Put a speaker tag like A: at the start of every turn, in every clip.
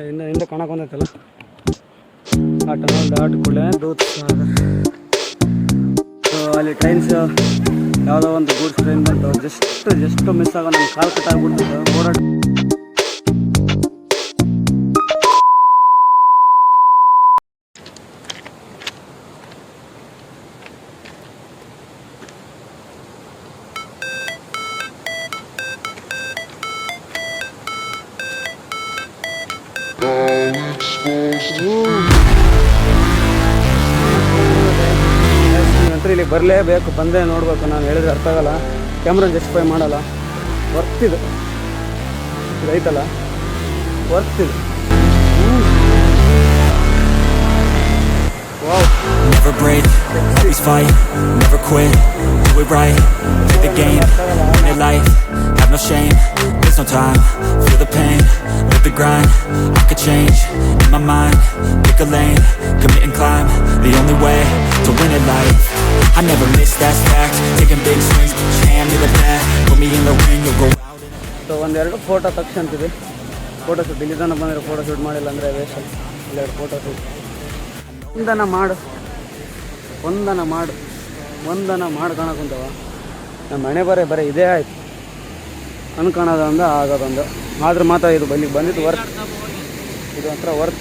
A: ಇನ್ನು ಹಿಂದೆ ಕಾಣಕ್ಕೆ ಬಂದೈತಲ್ಲ ಆ ಟನಲ್ ದಾಟ್ ಕೂಡಲೇ ದೂದ್ಸಾಗರ್. ಅಲ್ಲಿ ಟ್ರೈನ್ಸ್ ಯಾವುದೋ ಒಂದು ಗೂಡ್ಸ್ ಟ್ರೈನ್ ಬಂತು, ಜಸ್ಟ್ ಮಿಸ್ ಆಗೋ ನನ್ನ ಕಾಲು ಕಟ್ಟಾಗ್ಬಿಡ್ತದೆ ಓಡಾಟ. ಇಲ್ಲಿ ಬರಲೇಬೇಕು, ಬಂದೇ ನೋಡ್ಬೇಕು. ನಾನು ಹೇಳಿದ್ರೆ ಅರ್ಥ ಆಗಲ್ಲ, ಕ್ಯಾಮ್ರಾ ಜಸ್ಟಿಫೈ ಮಾಡಲ್ಲ. ವರ್ತಿದು ಐತಲ್ಲ, ವರ್ತಿದು.
B: Never break, always fight, never quit, do it right, play the game, win it life, have no shame, there's no time, feel the pain, live the grind, I could change, in my mind, pick a lane, commit and climb, the only way to win it life, I never miss, that's fact, taking big swings, put your hand to the bat, put me in the ring, you'll go out in it.
A: So ಒಂದೆರಡು photo ತಕ್ಷಂತೀವಿ. Photo shoot ಇಲ್ಲಿ ತನಕ ಬಂದರೆ photo shoot ಮಾಡಿಲ್ಲ ಅಂದರೆ waste. ಒಂದೆರಡು photo shoot ಒಂದನ ಮಾಡು ಕಾಣಕ್ಕಂತವ. ನಮ್ಮ ಮನೆ ಬರೀ ಇದೇ ಆಯ್ತು, ಅನ್ಕೊಳೋದೊಂದು ಆಗೋದೊಂದು. ಆದ್ರೆ ಮಾತ್ರ ಇದು ಇಲ್ಲಿಗೆ ಬಂದಿದ್ದು ವರ್ಕ್, ಇದು ಒಂಥರ ವರ್ಕ್.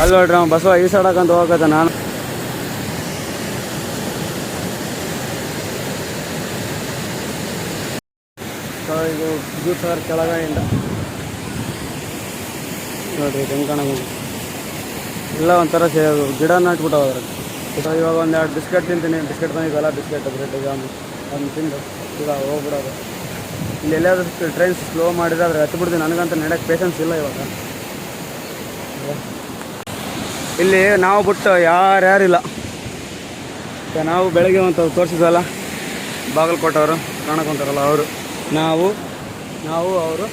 A: ಅಲ್ಲಿ ನೋಡ್ರಿ ಅವ್ನು ಬಸವ ಈಸಾಡಕ್ಕಂತ ಹೋಗತ್ತೆ. ನಾನು ಇದು ದೂದ್ಸಾಗರ್ ಕೆಳಗಡೆಯಿಂದ ನೋಡ್ರಿ ಹೆಂಗೆ ಕಾಣಬಹುದು. ಎಲ್ಲ ಒಂಥರ ಗಿಡ ನಾಟ್ಬಿಟ್ಟು ಅದ್ರಾಗ. ಸೊ ಇವಾಗ ಒಂದೆರಡು ಬಿಸ್ಕೆಟ್ ತಿಂತೀನಿ. ಬಿಸ್ಕೆಟ್ ಬಂದಿದ್ದಲ್ಲ, ಬಿಸ್ಕೆಟ್ ಬ್ರೆಡ್ ಜಾಮು ಅದನ್ನು ತಿಂದು ಈಗ ಹೋಗ್ಬಿಡೋದು. ಇಲ್ಲಿ ಎಲ್ಲಾದ್ರೂ ಟ್ರೈನ್ ಸ್ಲೋ ಮಾಡಿದ್ರೆ ಅದ್ರ ಹತ್ಬಿಡ್ತೀನಿ. ನನಗಂತ ನಡೆಯೋಕ್ಕೆ ಪೇಷನ್ಸ್ ಇಲ್ಲ ಇವಾಗ. ಇಲ್ಲಿ ನಾವು ಬಿಟ್ಟು ಯಾರ್ಯಾರಿಲ್ಲ. ನಾವು ಬೆಳಗ್ಗೆ ಒಂದು ತೋರಿಸಿದ್ವಲ್ಲ ಬಾಗಲಕೋಟವರು ಕಾಣಕೊಂತಾರಲ್ಲ ಅವರು, ನಾವು ಅವರು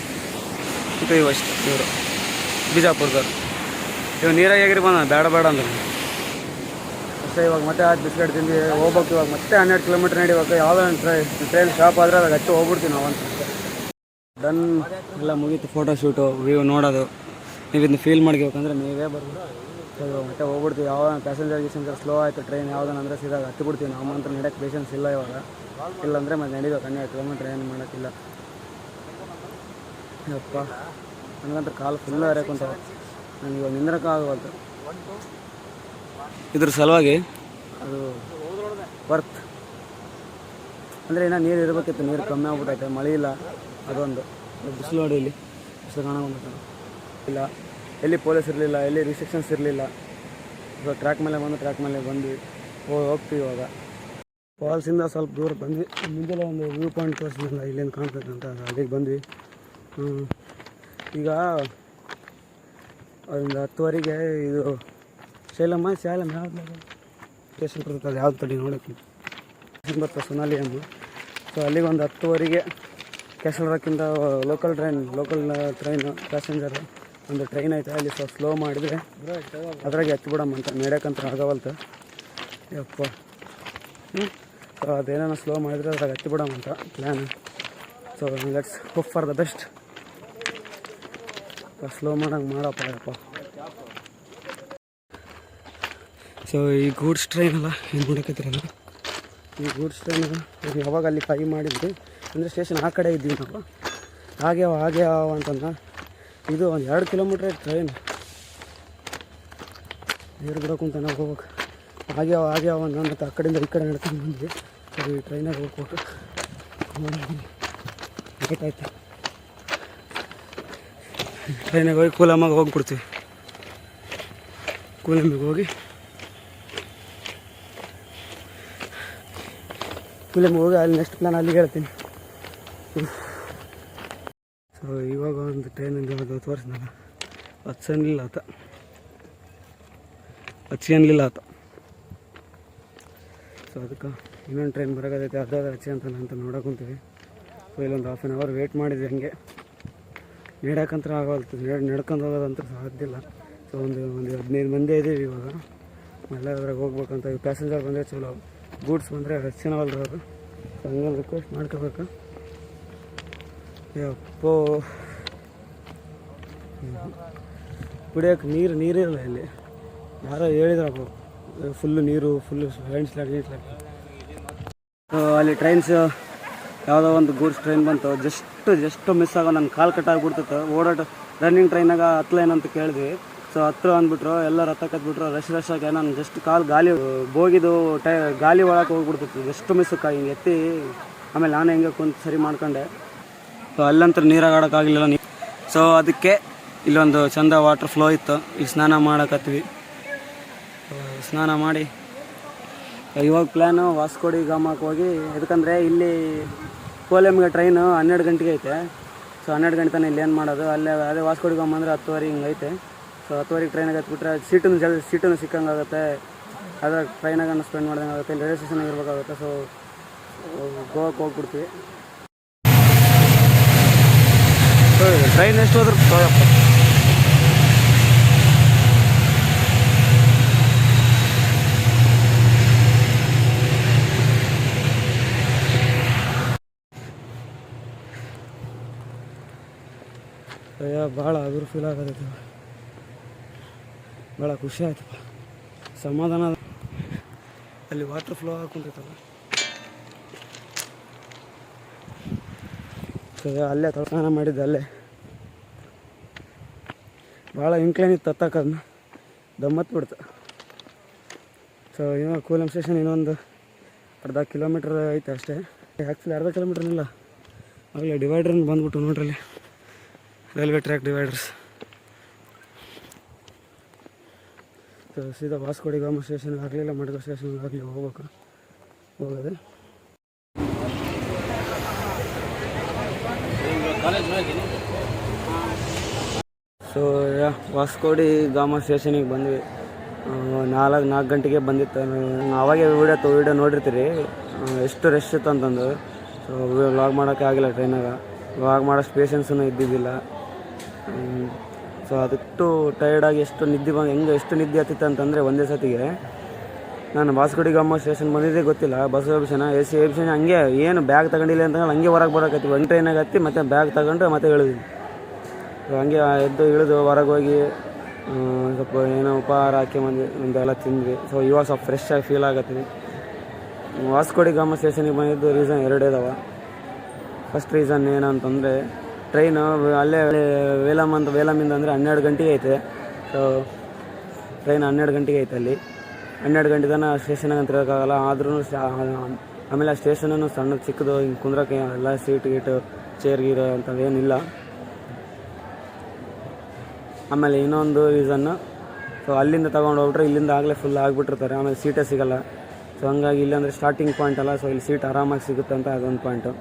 A: ಮತ್ತು ಇವಷ್ಟು ಇವರು ಬಿಜಾಪುರದವ್ರು. ಇವಾಗ ನೀರಾಗಿರಿ ಬಂದ ಬೇಡ ಅಂದ್ರೆ ಅಷ್ಟೇ. ಇವಾಗ ಮತ್ತೆ ಆಯ್ತು ಬಿಸ್ಕೆಟ್ ತಿಂದು ಹೋಗ್ಬೇಕು. ಇವಾಗ ಮತ್ತೆ 12 ಕಿಲೋಮೀಟ್ರ್ ನಡಿಬೇಕು. ಯಾವುದೋ ಟ್ರೈನ್ ಸ್ಟಾಪ್ ಆದರೆ ಅದಾಗ ಹಚ್ಚಿ ಹೋಗ್ಬಿಡ್ತೀವಿ ನಾವು ಅಂತ. ಡನ್, ಎಲ್ಲ ಮುಗೀತು. ಫೋಟೋ ಶೂಟು, ವ್ಯೂ ನೋಡೋದು. ನೀವು ಇದನ್ನ ಫೀಲ್ ಮಾಡ್ಕೋಬೇಕಂದ್ರೆ ನೀವೇ ಬರ್ಬೋದು. ಸೊ ಇವಾಗ ಮತ್ತೆ ಹೋಗ್ಬಿಡ್ತೀವಿ. ಯಾವ ಪ್ಯಾಸೆಂಜರ್ ಸ್ಲೋ ಆಯಿತು ಟ್ರೈನ್ ಯಾವುದನ್ನಂದ್ರೆ ಸೀದಾಗ ಹತ್ತಿ ಬಿಡ್ತೀವಿ. ನಾವು ಮಾತ್ರ ನಡೆಯೋಕ್ಕೆ ಪೇಷನ್ಸ್ ಇಲ್ಲ ಇವಾಗ. ಇಲ್ಲಾಂದರೆ ಮತ್ತೆ ನಡಿಬೇಕು. 12 ಕಿಲೋಮೀಟ್ರ್ ಏನು ಮಾಡೋಕ್ಕಿಲ್ಲ. ಯಪ್ಪ ನನಗಂತ ಕಾಲು ಫುಲ್ಲು ಹರಿಯಕ್ಕಂತ ನನಗೆ ಇವಾಗ ನಿಂದ್ರಕ್ಕಾಗವಲ್ತು. ಇದ್ರ ಸಲುವಾಗಿ ಅದು ವರ್ತ್ ಅಂದರೆ ಇನ್ನೂ ನೀರು ಇರಬೇಕಿತ್ತು. ನೀರು ಕಮ್ಮಿ ಆಗ್ಬಿಟ್ಟೈತೆ, ಮಳೆ ಇಲ್ಲ. ಅದೊಂದು ಬಿಸಿಲು ನೋಡಿ, ಇಲ್ಲಿ ಬಿಸಿಲು ಕಾಣೋದು ಇಲ್ಲ. ಎಲ್ಲಿ ಪೊಲೀಸ್ ಇರಲಿಲ್ಲ, ಎಲ್ಲಿ ರಿಸ್ಟ್ರಿಕ್ಷನ್ಸ್ ಇರಲಿಲ್ಲ. ಸೊ ಟ್ರ್ಯಾಕ್ ಮೇಲೆ ಬಂದ್ವಿ ಹೋಗ್ತೀವಿ. ಇವಾಗ ಫಾಲ್ಸಿಂದ ಸ್ವಲ್ಪ ದೂರ ಬಂದ್ವಿ. ಮುಂದೆಲ್ಲ ಒಂದು ವ್ಯೂ ಪಾಯಿಂಟ್ ತೋರಿಸಿಲ್ಲ, ಇಲ್ಲೇನು ಕಾಣ್ತೈತೆ ಅಂತ ಅಲ್ಲಿಗೆ ಬಂದ್ವಿ. ಈಗ ಒಂದು 10ವರೆಗೆ ಇದು ಶಾಲಮ್ ಯಾವ್ದು ಸ್ಟೇಷನ್ ಬರ್ತದೆ, ಅದು ಯಾವ್ದು ತಡಿ ನೋಡೋಕ್ಕೆ ಸ್ಟೇಷನ್ ಬರ್ತದೆ ಸೊನಾಲಿ ಅಮ್ಮ. ಸೊ ಅಲ್ಲಿಗೆ ಒಂದು 10ವರೆಗೆ ಕ್ಯಾಸಲ್ರಾಕಿಂದ ಲೋಕಲ್ ಟ್ರೈನ್ ಪ್ಯಾಸೆಂಜರ್ ಒಂದು ಟ್ರೈನ್ ಐತೆ. ಅಲ್ಲಿ ಸ್ವಲ್ಪ ಸ್ಲೋ ಮಾಡಿದರೆ ಅದ್ರಾಗೆ ಹತ್ಬಿಡಮ್ಮ ಅಂತ. ನಡೆಯೋಕ್ಕಂತ ಆಗವಲ್ತು ಯಪ್ಪ. ಸೊ ಅದೇನೋ ಸ್ಲೋ ಮಾಡಿದರೆ ಅದ್ರಾಗ ಹತ್ಬಿಡಮ್ಮ ಅಂತ plan. So let's hope for the best. Slow ಮಾಡಪ್ಪ ಯಪ್ಪ. ಸೊ ಈ ಗೂಡ್ಸ್ ಟ್ರೈನ್ ಅಲ್ಲ ಏನು ನೋಡಕತ್ತಿರಲ್ಲ. ಈ ಗೂಡ್ಸ್ ಟ್ರೈನ್ ಯಾವಾಗ ಅಲ್ಲಿ ಕೈ ಮಾಡಿದ್ವಿ ಅಂದರೆ ಸ್ಟೇಷನ್ ಆ ಕಡೆ ಇದ್ವಿ ನಾವು. ಹಾಗೆ ಅಂತಂದ ಇದು ಒಂದು 2 ಕಿಲೋಮೀಟ್ರ್ ಟ್ರೈನ್. ನೀರು ಬಿಡೋಕ್ಕಂತ ನಾವು ಹೋಗ್ಬೇಕು. ಹಾಗೆ ಒಂದು ಮತ್ತು ಆ ಕಡೆಯಿಂದ ಈ ಕಡೆ ನಡ್ಕೊಂಡು ಬಂದ್ವಿ. ಸೊ ಈ ಟ್ರೈನಾಗ ಹೋಗ್ಬಿಟ್ಟು ಆಯ್ತು. ಟ್ರೈನಾಗ ಹೋಗಿ ಕೂಲಮ್ಮಾಗ ಹೋಗ್ಬಿಡ್ತೀವಿ. ಕೂಲಮ್ಮಿಗೆ ಹೋಗಿ ಅಲ್ಲಿ ನೆಕ್ಸ್ಟ್ ಪ್ಲ್ಯಾನ್ ಅಲ್ಲಿಗೆ ಹೇಳ್ತೀನಿ. ಸೊ ಇವಾಗ ಒಂದು ಟ್ರೈನಿಂದ ಅದು ತೋರಿಸಿದಾಗ ಹಚ್ಚನಿಲ್ಲ ಆತ. ಸೊ ಅದಕ್ಕೆ ಇನ್ನೊಂದು ಟ್ರೈನ್ ಬರೋಕೈತೆ, ಅದಾದ ಹಚ್ಚಿ ಅಂತ ನೋಡೋಕೊಂತೀವಿ. ಸೊ ಇಲ್ಲೊಂದು 1/2 ಅವರ್ ವೇಟ್ ಮಾಡಿದ್ವಿ. ಹಂಗೆ ನಡ್ಯಾಕಂತ ಆಗೋಲ್ತು, ನಡ್ಕೊಂಡು ಹೋಗೋದಂತ ಸಾಧ್ಯ ಇಲ್ಲ. ಸೊ ಒಂದು 15 ಮಂದಿ ಇದ್ದೀವಿ ಇವಾಗ. ಎಲ್ಲ ಅದ್ರಾಗ ಹೋಗ್ಬೇಕಂತ. ಪ್ಯಾಸೆಂಜರ್ ಬಂದರೆ ಚಲೋ, ಗೂಡ್ಸ್ ಬಂದರೆ ಚೆನ್ನಾಗಲ್ರಿ ಅವರು. ಸೊ ಹಂಗೆ ರಿಕ್ವೆಸ್ಟ್ ಮಾಡ್ಕೋಬೇಕು. ಯಪ್ಪೋ ಕುಡಿಯೋಕೆ ನೀರಿರಲ್ಲ ಇಲ್ಲಿ. ಯಾರೋ ಹೇಳಿದ್ರಪ್ಪ ಫುಲ್ಲು ನೀರು, ಫುಲ್ಲು ಲ್ಯಾಂಡ್. ಅಲ್ಲಿ ಟ್ರೈನ್ಸ್ ಯಾವುದೋ ಒಂದು ಗೂಡ್ಸ್ ಟ್ರೈನ್ ಬಂತು, ಜಸ್ಟ್ ಮಿಸ್ ಆಗೋ ನನ್ನ ಕಾಲು ಕಟ್ಟಾಗ್ಬಿಡ್ತಿತ್ತು. ರನ್ನಿಂಗ್ ಟ್ರೈನಾಗ ಹತ್ತಲೇನಂತ ಕೇಳಿದ್ವಿ. ಸೊ ಹತ್ರ ಅಂದ್ಬಿಟ್ರು, ಎಲ್ಲರೂ ಹತ್ತಕತ್ಬಿಟ್ರು. ರಶ್ ಆಗಿ ನಾನು ಜಸ್ಟ್ ಕಾಲು ಬೋಗಿದು ಗಾಲಿ ಒಳಗೆ ಹೋಗ್ಬಿಡ್ತಿತ್ತು. ಜಸ್ಟ್ ಮಿಸ್ಸಕ್ಕೆ ಹಿಂಗೆ ಎತ್ತಿ ಆಮೇಲೆ ನಾನು ಹೆಂಗೆ ಕುಂತು ಸರಿ ಮಾಡ್ಕೊಂಡೆ. ಸೊ ಅಲ್ಲಂತೂ ನೀರಾಗ ಆಡೋಕ್ಕಾಗಲಿಲ್ಲ. ಸೊ ಅದಕ್ಕೆ ಇಲ್ಲೊಂದು ಚಂದ ವಾಟರ್ ಫ್ಲೋ ಇತ್ತು, ಇಲ್ಲಿ ಸ್ನಾನ ಮಾಡಕತ್ತೀವಿ. ಸ್ನಾನ ಮಾಡಿ ಇವಾಗ ಪ್ಲ್ಯಾನು ವಾಸ್ಕೋಡಿ ಗಾಮಕ್ಕೆ ಹೋಗಿ. ಯಾಕಂದರೆ ಇಲ್ಲಿ ಕೋಲೆಮ್ಗೆ ಟ್ರೈನು 12 ಗಂಟೆಗೆ ಐತೆ. ಸೊ 12 ಗಂಟೆ ತನಕ ಇಲ್ಲಿ ಏನು ಮಾಡೋದು, ಅದೇ ವಾಸ್ಕೋಡಿ ಗಾಮ ಅಂದರೆ 10 ಹಿಂಗೆ ಐತೆ. ಸೊ 10 ಟ್ರೈನಾಗ ಹತ್ಬಿಟ್ರೆ ಸೀಟನ್ನು ಸಿಕ್ಕಂಗಾಗುತ್ತೆ. ಅದ್ರಾಗ ಟ್ರೈನಾಗ ಸ್ಪೆಂಡ್ ಮಾಡ್ದಂಗೆ ಆಗುತ್ತೆ. ಇಲ್ಲಿ ರೈಲ್ವೆ ಸ್ಟೇಷನಾಗ ಇರಬೇಕಾಗುತ್ತೆ. ಸೊ ಗೋವಾಕ್ಕೆ ಹೋಗ್ಬಿಡ್ತೀವಿ. ಸೊ ಟ್ರೈನ್ ಎಷ್ಟು ಹೋದ್ರೆ ಭಾಳ ಅದ್ರ ಫೀಲ್ ಆಗತೈತಿ. ಭಾಳ ಖುಷಿ ಆಯ್ತಪ್ಪ, ಸಮಾಧಾನ. ಅಲ್ಲಿ ವಾಟರ್ ಫ್ಲೋ ಹಾಕೊಂತೈತಲ್ಲ. ಸೊ ಅಲ್ಲೇ ಸ್ನಾನ ಮಾಡಿದ್ದೆ. ಅಲ್ಲೇ ಭಾಳ ಇಂಕ್ಲೈನ್ ಇತ್ತು, ಹತ್ತಕ್ಕದನ್ನ ದಮ್ಮತ್ತು ಬಿಡ್ತು. ಸೊ ಇನ್ನೂ ಕೋಲಂ ಸ್ಟೇಷನ್ ಇನ್ನೊಂದು ಅರ್ಧ ಕಿಲೋಮೀಟ್ರ್ ಐತೆ ಅಷ್ಟೇ. ಆ್ಯಕ್ಚುಲಿ ಅರ್ಧ ಕಿಲೋಮೀಟ್ರ್ನಿಲ್ಲ, ಆಗಲೇ ಡಿವೈಡ್ರನ್ನ ಬಂದ್ಬಿಟ್ಟು ನೋಡ್ರಲ್ಲಿ, ರೈಲ್ವೆ ಟ್ರ್ಯಾಕ್ ಡಿವೈಡರ್ಸ್. ಸೊ ಸೀದಾ ವಾಸ್ಕೋಡಿ ಗಾಮ ಸ್ಟೇಷನ್ಗೆ ಆಗಲಿಲ್ಲ, ಮಡ್ಗ ಸ್ಟೇಷನ್ಗೆ ಆಗಲಿ ಹೋಗೋದು. ಸೊ ವಾಸ್ಕೋಡಿ ಗಾಮ ಸ್ಟೇಷನಿಗೆ ಬಂದ್ವಿ. 4 ಗಂಟೆಗೆ ಬಂದಿತ್ತು. ಅವಾಗೆ ವೀಡಿಯೋ ನೋಡಿರ್ತೀರಿ ಎಷ್ಟು ರಶ್ ಇತ್ತು ಅಂತಂದು. ಸೊ ವ್ಲಾಗ್ ಮಾಡೋಕ್ಕೆ ಆಗಿಲ್ಲ ಟ್ರೈನಾಗ. ವ್ಲಾಗ್ ಮಾಡೋಷ್ಟು ಪೇಷನ್ಸೂ ಇದ್ದಿದ್ದಿಲ್ಲ. ಸೊ ಅದಷ್ಟು ಟೈರ್ಡಾಗಿ ಎಷ್ಟು ನಿದ್ದೆ ಹತ್ತಿತ್ತು ಅಂತಂದರೆ ಒಂದೇ ಸತಿಗೆ ನಾನು ವಾಸ್ಕೋಡಿ ಗಾಮ ಸ್ಟೇಷನ್ ಬಂದಿದ್ದೇ ಗೊತ್ತಿಲ್ಲ. ಬಸ್ ಆಪ್ಷನ್ ಎ ಸಿ ಹಂಗೆ ಏನು ಬ್ಯಾಗ್ ತಗೊಂಡಿಲ್ಲ ಅಂತ ಹಂಗೆ ಹೊರಗೆ ಬರೋಕತ್ತೀವಿ. ಒಂದು ಟ್ರೈನಾಗ ಹತ್ತಿ ಮತ್ತೆ ಬ್ಯಾಗ್ ತಗೊಂಡು ಮತ್ತೆ ಇಳಿದ್ವಿ. ಸೊ ಹಂಗೆ ಇಳಿದು ಹೊರಗೆ ಹೋಗಿ ಸ್ವಲ್ಪ ಏನೋ ಉಪಹಾರ ಹಾಕಿ ಒಂದೆಲ್ಲ ತಿಂದ್ವಿ. ಸೊ ಇವಾಗ ಸ್ವಲ್ಪ ಫ್ರೆಶ್ ಆಗಿ ಫೀಲ್ ಆಗತ್ತೀವಿ. ವಾಸ್ಕೋಡಿ ಗಾಮ ಸ್ಟೇಷನಿಗೆ ಬಂದಿದ್ದು ರೀಸನ್ 2 ಇದಾವೆ. ಫಸ್ಟ್ ರೀಸನ್ ಏನಂತಂದರೆ ಟ್ರೈನು ಅಲ್ಲೇ ವೇಲಮಿಂದ ಅಂದರೆ 12 ಗಂಟೆಗೆ ಐತೆ. ಸೊ ಟ್ರೈನ್ 12 ಗಂಟೆಗೆ ಐತೆ. ಅಲ್ಲಿ 12 ಗಂಟೆ ತನಕ ಸ್ಟೇಷನಾಗ ಅಂತ ಇರೋಕ್ಕಾಗಲ್ಲ. ಆದ್ರೂ ಆಮೇಲೆ ಆ ಸ್ಟೇಷನೂ ಸಣ್ಣ ಚಿಕ್ಕದು, ಹಿಂಗೆ ಕುಂದ್ರಕ್ಕೆ ಎಲ್ಲ ಸೀಟ್ ಗೀಟು ಚೇರ್ ಗೀರು ಅಂತವೇನಿಲ್ಲ. ಆಮೇಲೆ ಇನ್ನೊಂದು ರೀಸನ್ನು, ಸೊ ಅಲ್ಲಿಂದ ತೊಗೊಂಡು ಹೋಗ್ಬಿಟ್ರೆ ಇಲ್ಲಿಂದ ಆಗಲೇ ಫುಲ್ ಆಗಿಬಿಟ್ಟಿರ್ತಾರೆ. ಆಮೇಲೆ ಸೀಟೇ ಸಿಗೋಲ್ಲ. ಸೊ ಹಂಗಾಗಿ ಇಲ್ಲಾಂದರೆ ಸ್ಟಾರ್ಟಿಂಗ್ ಪಾಯಿಂಟ್ ಅಲ್ಲ. ಸೊ ಇಲ್ಲಿ ಸೀಟ್ ಆರಾಮಾಗಿ ಸಿಗುತ್ತೆ ಅಂತ ಅದೊಂದು ಪಾಯಿಂಟು.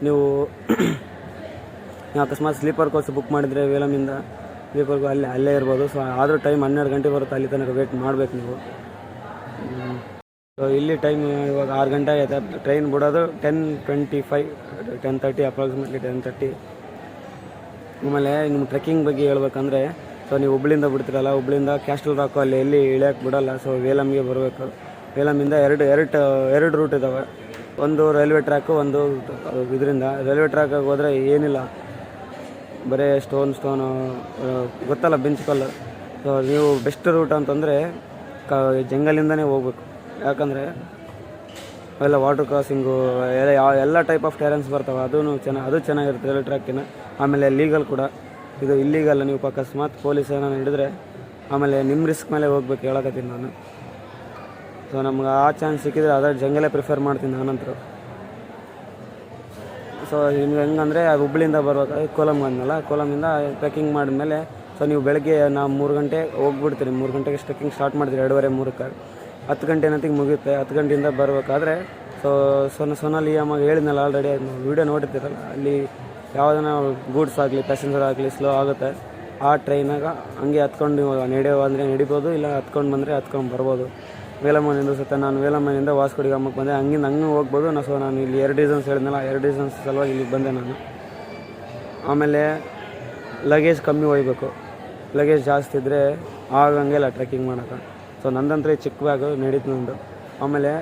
A: ನೀವು ಅಕಸ್ಮಾತ್ ಸ್ಲೀಪರ್ ಕೋಚ್ ಬುಕ್ ಮಾಡಿದರೆ ವೇಲಮಿಂದ ಸ್ಲೀಪರ್ಗೂ ಅಲ್ಲೇ ಇರ್ಬೋದು. ಸೊ ಆದರೂ ಟೈಮ್ 12 ಗಂಟೆ ಬರುತ್ತೆ, ಅಲ್ಲಿ ತನಕ ವೇಟ್ ಮಾಡಬೇಕು ನೀವು. ಸೊ ಇಲ್ಲಿ ಟೈಮ್ ಇವಾಗ 6 ಗಂಟೆ ಆಗೈತೆ. ಟ್ರೈನ್ ಬಿಡೋದು 10:25 10:30 ಅಪ್ರಾಕ್ಸಿಮೇಟ್ಲಿ 10:30. ಆಮೇಲೆ ನಿಮ್ಮ ಟ್ರೆಕ್ಕಿಂಗ್ ಬಗ್ಗೆ ಹೇಳ್ಬೇಕಂದ್ರೆ, ಸೊ ನೀವು ಹುಬ್ಳಿಂದ ಬಿಡ್ತೀರಲ್ಲ, ಹುಬ್ಳಿಂದ ಕ್ಯಾಸ್ಟಲ್ ರಾಕು ಅಲ್ಲಿ ಎಲ್ಲಿ ಇಳಿಯೋಕ್ಕೆ ಬಿಡೋಲ್ಲ. ಸೊ ವೇಲಮ್ಗೆ ಬರಬೇಕು. ವೇಲಮಿಂದ ಎರಡು ರೂಟ್ ಇದ್ದಾವೆ. ಒಂದು ರೈಲ್ವೆ ಟ್ರ್ಯಾಕು, ಒಂದು ಇದರಿಂದ. ರೈಲ್ವೆ ಟ್ರ್ಯಾಕಾಗಿ ಹೋದರೆ ಏನಿಲ್ಲ, ಬರೀ ಸ್ಟೋನು ಗೊತ್ತಲ್ಲ, ಬೆಂಚ್ ಕಲ್ಲು. ಸೊ ನೀವು ಬೆಸ್ಟ್ ರೂಟ್ ಅಂತಂದರೆ ಜಂಗಲಿಂದನೇ ಹೋಗ್ಬೇಕು. ಯಾಕಂದರೆ ಅವೆಲ್ಲ ವಾಟರ್ ಕ್ರಾಸಿಂಗು ಎಲ್ಲ ಟೈಪ್ ಆಫ್ ಟೆರೆನ್ಸ್ ಬರ್ತಾವೆ. ಅದು ಚೆನ್ನಾಗಿರುತ್ತೆ ರೈಲ್ವೆ ಟ್ರ್ಯಾಕಿನ. ಆಮೇಲೆ ಲೀಗಲ್ ಕೂಡ. ಇದು ಇಲ್ಲೀಗಲ್. ನೀವು ಅಕಸ್ಮಾತ್ ಪೊಲೀಸ್ ಏನಾರು ಹಿಡಿದ್ರೆ ಆಮೇಲೆ ನಿಮ್ಮ ರಿಸ್ಕ್ ಮೇಲೆ ಹೋಗ್ಬೇಕು ಹೇಳಕತ್ತೀನಿ ನಾನು. ಸೊ ನಮ್ಗೆ ಆ ಚಾನ್ಸ್ ಸಿಕ್ಕಿದ್ರೆ ಅದರ ಜಂಗಲೇ ಪ್ರಿಫರ್ ಮಾಡ್ತೀನಿ ನಾನಂತರೂ. ಸೊ ನಿಮ್ಗೆ ಹೆಂಗಂದರೆ ಹುಬ್ಳಿಂದ ಬರ್ಬೇಕು. ಕೋಲಮ್ ಬಂದನಲ್ಲ, ಕೋಲಮಿಂದ ಟ್ರೆಕ್ಕಿಂಗ್ ಮಾಡಿದ್ಮೇಲೆ ಸೊ ನೀವು ಬೆಳಗ್ಗೆ ನಾವು 3 ಗಂಟೆ ಹೋಗ್ಬಿಡ್ತೀರಿ. 3 ಗಂಟೆಗೆ ಟ್ರೆಕ್ಕಿಂಗ್ ಸ್ಟಾರ್ಟ್ ಮಾಡ್ತೀರಿ, 2:30 10 ಗಂಟೆ ಏನಂತಿಗೆ ಮುಗಿಯುತ್ತೆ. 10 ಗಂಟೆಯಿಂದ ಬರಬೇಕಾದ್ರೆ ಸೊ ಸೊನಾಲಿಯಾಮಾಗ ಹೇಳಿದ್ನಲ್ಲ ಆಲ್ರೆಡಿ, ವೀಡಿಯೋ ನೋಡಿರ್ತೀರಲ್ಲ, ಅಲ್ಲಿ ಯಾವುದನ್ನ ಗೂಡ್ಸ್ ಆಗಲಿ ಪ್ಯಾಸೆಂಜರ್ ಆಗಲಿ ಸ್ಲೋ ಆಗುತ್ತೆ. ಆ ಟ್ರೈನಾಗ ಹಂಗೆ ಹತ್ಕೊಂಡು ನೀವು ನಡೆಯೋವಂದರೆ ನಡಿಬೋದು, ಇಲ್ಲ ಹತ್ಕೊಂಡು ಬಂದರೆ ಹತ್ಕೊಂಡು ಬರ್ಬೋದು. ವೇಲಮ್ಮನಿಂದ ನಾನು ವೇಲಮ್ಮನಿಂದ ವಾಸ್ಕೋಡಿ ಗಾಮಕ್ಕೆ ಬಂದೆ. ಹಂಗೆ ಹೋಗ್ಬೋದು. ನಾನು ಇಲ್ಲಿ 2 ರೀಸನ್ಸ್ ಹೇಳಿದ್ನಲ್ಲ, 2 ರೀಸನ್ಸ್ ಸಲುವಾಗಿ ಇಲ್ಲಿಗೆ ಬಂದೆ ನಾನು. ಆಮೇಲೆ ಲಗೇಜ್ ಕಮ್ಮಿ ಒಯ್ಬೇಕು. ಲಗೇಜ್ ಜಾಸ್ತಿ ಇದ್ದರೆ ಆಗಂಗಿಲ್ಲ ಟ್ರೆಕ್ಕಿಂಗ್ ಮಾಡೋಕೆ. ಸೊ ನಂದಂದ್ರೆ ಚಿಕ್ಕ ಬ್ಯಾಗು ನಡೀತು ನಂದು. ಆಮೇಲೆ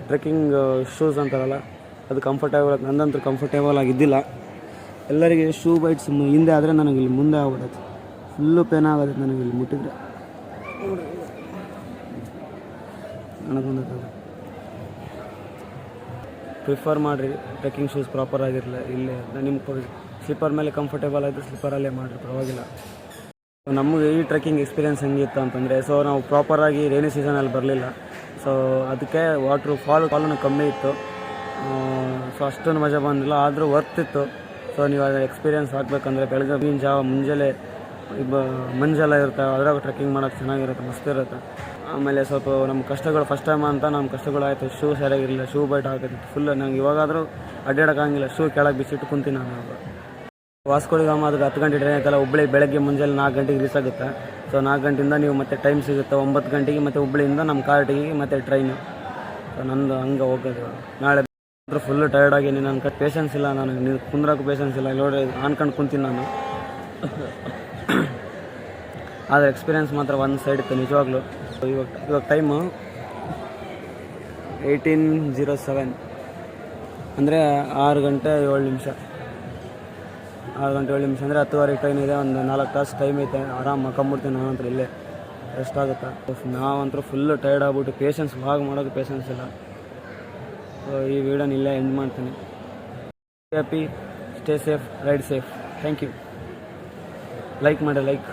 A: ಟ್ರೆಕ್ಕಿಂಗ್ ಶೂಸ್ ಅಂತಾರಲ್ಲ ಅದು ಕಂಫರ್ಟೇಬಲ್, ನಂದಂತೂ ಕಂಫರ್ಟೇಬಲ್ ಆಗಿದ್ದಿಲ್ಲ. ಎಲ್ಲರಿಗೆ ಶೂ ಬೈಟ್ಸ್ ಹಿಂದೆ ಆದರೆ ನನಗಿಲ್ಲಿ ಮುಂದೆ ಆಗ್ಬಿಡುತ್ತೆ, ಫುಲ್ಲು ಪೇನ್ ಆಗುತ್ತೆ ನನಗಿಲ್ಲಿ ಮುಟ್ಟಿದ್ರೆ. ಪ್ರಿಫರ್ ಮಾಡಿರಿ ಟ್ರೆಕ್ಕಿಂಗ್ ಶೂಸ್ ಪ್ರಾಪರ್ ಆಗಿರಲಿಲ್ಲ. ಇಲ್ಲೇ ನಿಮ್ಗೆ ಸ್ಲಿಪ್ಪರ್ ಮೇಲೆ ಕಂಫರ್ಟೇಬಲ್ ಆಯಿತು, ಸ್ಲಿಪ್ಪರಲ್ಲೇ ಮಾಡಿರಿ, ಪರವಾಗಿಲ್ಲ. ನಮಗೆ ಈ ಟ್ರೆಕ್ಕಿಂಗ್ ಎಕ್ಸ್ಪೀರಿಯೆನ್ಸ್ ಹೆಂಗಿತ್ತು ಅಂತಂದರೆ, ಸೊ ನಾವು ಪ್ರಾಪರಾಗಿ ರೈನಿ ಸೀಸನಲ್ಲಿ ಬರಲಿಲ್ಲ. ಸೊ ಅದಕ್ಕೆ ಫಾಲೂ ಕಮ್ಮಿ ಇತ್ತು. ಸೊ ಅಷ್ಟೊಂದು ಮಜಾ ಬಂದಿಲ್ಲ, ಆದರೂ ವರ್ತ್ ಇತ್ತು. ಸೊ ನೀವು ಅದರ ಎಕ್ಸ್ಪೀರಿಯೆನ್ಸ್ ಆಗಬೇಕಂದ್ರೆ ಬೆಳಗ್ಗೆ ಮುಂಜಾನೆ ಮಂಜೆಲ್ಲ ಇರುತ್ತೆ, ಅದ್ರಾಗ ಟ್ರೆಕ್ಕಿಂಗ್ ಮಾಡೋಕ್ಕೆ ಚೆನ್ನಾಗಿರುತ್ತೆ, ಮಸ್ತ್ ಇರುತ್ತೆ. ಆಮೇಲೆ ಸ್ವಲ್ಪ ನಮ್ಮ ಕಷ್ಟಗಳು ಫಸ್ಟ್ ಟೈಮ್ ಅಂತ ನಮ್ಮ ಕಷ್ಟಗಳು ಆಯಿತು. ಶೂ ಸರಿಯಾಗಿರಲಿಲ್ಲ, ಶೂ ಬೈಟ್ ಆಗ್ತಿತ್ತು ಫುಲ್. ನಂಗೆ ಇವಾಗಾದರೂ ಅಡ್ಡಾಡೋಕ್ಕಾಗಿಲ್ಲ, ಶೂ ಕೆಳಗೆ ಬಿಸಿಟ್ಟು ಕುಂತೀನಿ ನಾನು. ವಾಸ್ಕೋಡಿಗಾಮ ಅದು 10 ಗಂಟೆ ಟ್ರೈನ್ ಆಯ್ತಲ್ಲ, ಹುಬ್ಬಳ್ಳಿ ಬೆಳಗ್ಗೆ ಮುಂಜಾನೆ 4 ಗಂಟೆಗೆ ರೀಚ್ ಆಗುತ್ತೆ. ಸೊ 4 ಗಂಟೆಯಿಂದ ನೀವು ಮತ್ತೆ ಟೈಮ್ ಸಿಗುತ್ತೆ 9 ಗಂಟೆಗೆ, ಮತ್ತು ಹುಬ್ಬಳ್ಳಿಯಿಂದ ನಮ್ಮ ಕಾರ್ಟಿಗೆ ಮತ್ತು ಟ್ರೈನು. ಸೊ ನಂದು ಹಂಗೆ ಹೋಗೋದು. ನಾಳೆ ಫುಲ್ಲು ಟಯರ್ಡ್ ಆಗೀನಿ, ನನ್ನ ಪೇಷನ್ಸ್ ಇಲ್ಲ, ನನಗೆ ಕುಂದ್ರಕ್ಕೂ ಪೇಷನ್ಸ್ ಇಲ್ಲ. ನೋಡಿ ಅನ್ಕೊಂಡು ಕುಂತೀನಿ ನಾನು. ಆದರೆ ಎಕ್ಸ್ಪೀರಿಯೆನ್ಸ್ ಮಾತ್ರ ಒಂದು ಸೈಡ್ ಇತ್ತು ನಿಜವಾಗ್ಲೂ. ಇವಾಗ ಟೈಮು 18:07 ಅಂದರೆ 6 ಗಂಟೆ 7 ನಿಮಿಷ. 6 ಗಂಟೆ 7 ನಿಮಿಷ ಅಂದರೆ 10:15 ಟ್ರೈನ್ ಇದೆ. ಒಂದು 4 ತಾಸು ಟೈಮ್ ಐತೆ, ಆರಾಮ್ ಮಕ್ಕಂಬಿಡ್ತೀನಿ ನಾನಂತರ, ಇಲ್ಲೇ ರೆಸ್ಟ್ ಆಗುತ್ತೆ. ನಾವಂತರೂ ಫುಲ್ಲು ಟೈರ್ಡ್ ಆಗ್ಬಿಟ್ಟು ಪೇಷನ್ಸ್ ಮಾಡೋಕ್ಕೆ ಪೇಷನ್ಸ್ ಇಲ್ಲ. ಸೊ ಈ ವಿಡಿಯೋನ ಇಲ್ಲೇ ಎಂಡ್ ಮಾಡ್ತೀನಿ. Happy, stay safe, ride safe. Thank you. Like ಮಾಡಿ, ಲೈಕ್